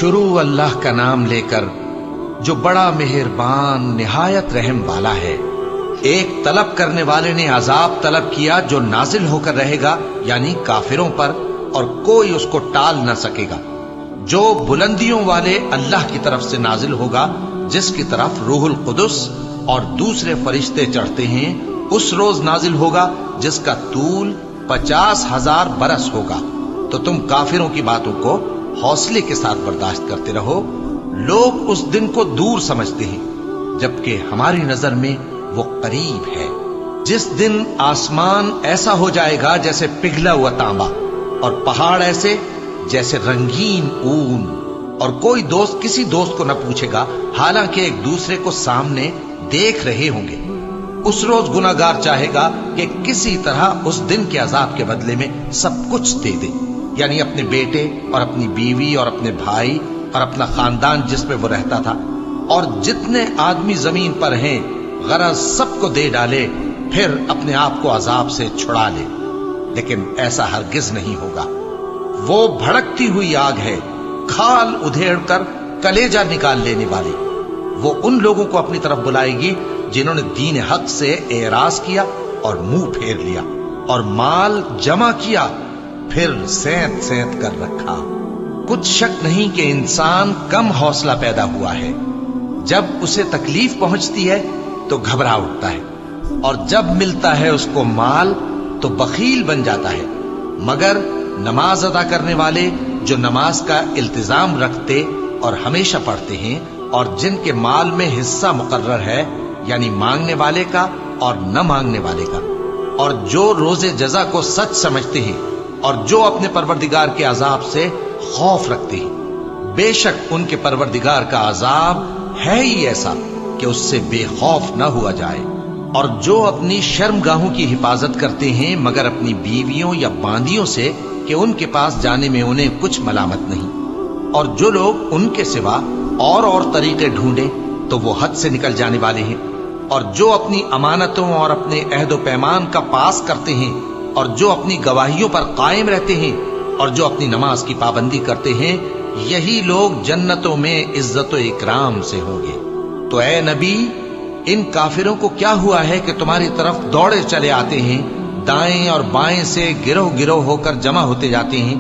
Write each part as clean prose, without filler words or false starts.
शुरू अल्लाह का नाम लेकर जो बड़ा मेहरबान निहायत रहम वाला है। एक तलब करने वाले ने अजाब तलब किया जो नाजिल होकर रहेगा, यानी काफिरों पर, और कोई उसको टाल न सकेगा। जो बुलंदियों वाले अल्लाह की तरफ से नाजिल होगा, जिसकी तरफ रूहुल कुदस और दूसरे फरिश्ते चढ़ते हैं, उस रोज नाजिल होगा जिसका तूल 50,000 बरस होगा। तो तुम काफिरों की बातों को हौसले के साथ बर्दाश्त करते रहो। लोग उस दिन को दूर समझते हैं, जबकि हमारी नजर में वो करीब है। जिस दिन आसमान ऐसा हो जाएगा जैसे पिघला हुआ तांबा, और पहाड़ ऐसे जैसे रंगीन ऊन, और कोई दोस्त किसी दोस्त को न पूछेगा, हालांकि एक दूसरे को सामने देख रहे होंगे। उस रोज गुनाहगार चाहेगा कि किसी तरह उस दिन के अजाब के बदले में सब कुछ दे दे, यानी अपने बेटे और अपनी बीवी और अपने भाई और अपना खानदान जिसमें वो रहता था, और जितने आदमी जमीन पर हैं, गरज सबको दे डाले, फिर अपने आप को अजाब से छुड़ा ले। लेकिन ऐसा हरगिज नहीं होगा। वो भड़कती हुई आग है, खाल उधेड़कर कलेजा निकाल लेने वाली। वो उन लोगों को अपनी तरफ बुलाएगी जिन्होंने दीन हक से एराज किया और मुंह फेर लिया, और माल जमा किया, फिर सेंत सेंत कर रखा। कुछ शक नहीं कि इंसान कम हौसला पैदा हुआ है। जब उसे तकलीफ पहुंचती है तो घबरा उठता है, और जब मिलता है उसको माल तो बखील बन जाता है। मगर नमाज अदा करने वाले जो नमाज का इल्तिजाम रखते और हमेशा पढ़ते हैं, और जिनके माल में हिस्सा मुकर्रर है, यानी मांगने वाले का और न मांगने वाले का, और जो रोजे जजा को सच समझते हैं, और जो अपने परवरदिगार के अजाब से खौफ रखते हैं, बेशक उनके परवरदिगार का अजाब है ही ऐसा कि उससे बेखौफ न हुआ जाए। और जो अपनी शर्मगाहों की हिफाजत करते हैं, मगर अपनी बीवियों या बांदियों से कि उनके पास जाने में उन्हें कुछ मलामत नहीं, और जो लोग उनके सिवा और तरीके ढूंढे तो वो हद से निकल जाने वाले हैं। और जो अपनी अमानतों और अपने अहद पैमान का पास करते हैं, और जो अपनी गवाहियों पर कायम रहते हैं, और जो अपनी नमाज की पाबंदी करते हैं, यही लोग जन्नतों में इज्जत व इकराम से होंगे। तो ए नबी, इन काफिरों को क्या हुआ है कि तुम्हारी तरफ दौड़े चले आते हैं, दाएं और बाएं से गिरोह गिरोह होकर जमा होते जाते हैं?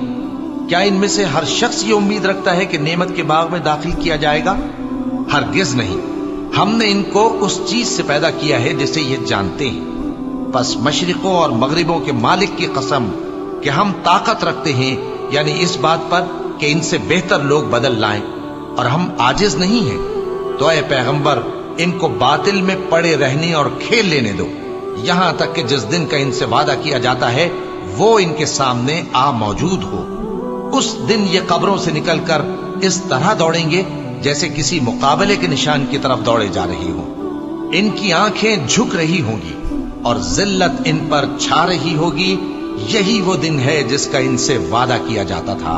क्या इनमें से हर शख्स ये उम्मीद रखता है कि नेमत के बाग में दाखिल किया जाएगा? हरगिज नहीं। हमने इनको उस चीज से पैदा किया है जिसे ये जानते हैं। बस मशरिकों और मगरिबों के मालिक की कसम कि हम ताकत रखते हैं, यानी इस बात पर कि इनसे बेहतर लोग बदल लाएं, और हम आजिज नहीं हैं। तो ए पैगंबर, इनको बातिल में पड़े रहने और खेल लेने दो, यहां तक कि जिस दिन का इनसे वादा किया जाता है वो इनके सामने आ मौजूद हो। उस दिन ये कब्रों से निकलकर इस तरह दौड़ेंगे जैसे किसी मुकाबले के निशान की तरफ दौड़े जा रही हों। इनकी आंखें झुक रही होंगी और जिल्लत इन पर छा रही होगी। यही वो दिन है जिसका इनसे वादा किया जाता था।